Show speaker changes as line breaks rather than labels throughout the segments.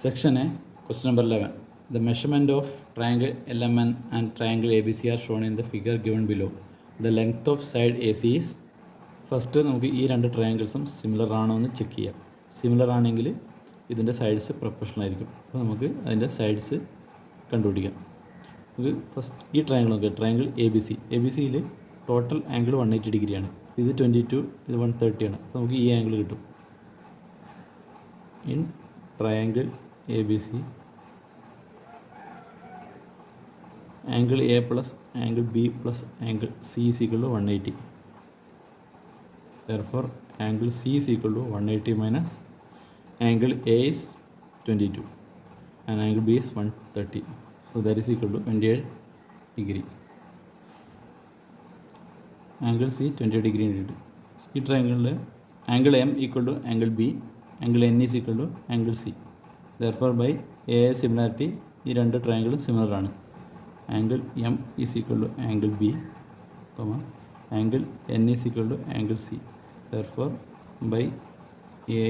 Section A, question number 11. The measurement of triangle LMN and triangle ABC are shown in the figure given below. The length of side AC is first നമുക്ക് ഈ രണ്ട് ട്രയാങ്കിൾസും similar ആണോ എന്ന് check ചെയ്യാം. Similar ആണെങ്കിൽ ഇതിൻ്റെ sides proportional ആയിരിക്കും. അപ്പോൾ നമുക്ക് അതിൻ്റെ സൈഡ്സ് കണ്ടുപിടിക്കാം. നമുക്ക് ഫസ്റ്റ് ഈ ട്രയാങ്കിൾ നോക്കുക. ട്രയാങ്കിൾ എ ബി സിയിൽ ടോട്ടൽ ആംഗിൾ 180 ഡിഗ്രിയാണ്. ഇത് 22, ഇത് 130 ആണ്. അപ്പോൾ നമുക്ക് ഈ ആംഗിൾ കിട്ടും. In triangle ABC, angle A plus angle B plus angle C is equal to 180. Therefore, angle C is equal to 180 minus angle A is 22 and angle B is 130. So that is equal to 28 degree. Angle C 28 degree. This triangle angle M equal to angle B, angle N is equal to angle C. Therefore, by A similarity, ഈ രണ്ട് ട്രയാങ്കിളും similar ആണ്. Angle M is equal to angle B, angle N is equal to angle C. Therefore by a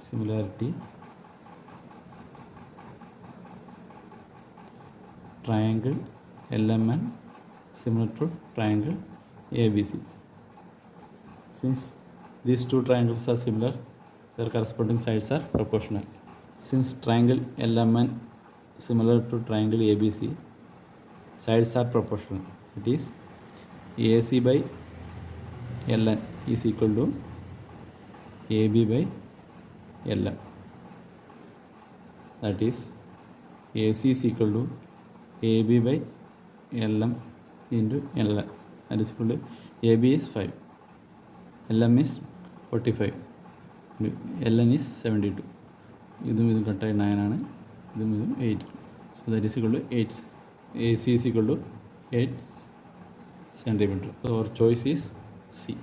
similarity triangle LMN similar to triangle ABC. Since these two triangles are similar, their corresponding sides are proportional. Since triangle LMN similar to triangle ABC, sides are proportional. It is AC by LN is equal to AB by LM. That is AC is equal to AB by LM into LN. That is equal to AB is 5, LM is 45, LN is 72. ഇതും കട്ടായി 9 ആണ്, ഇതും 8. So that is equal to 8. AC is equal to 8 centimeter. So our choice is C.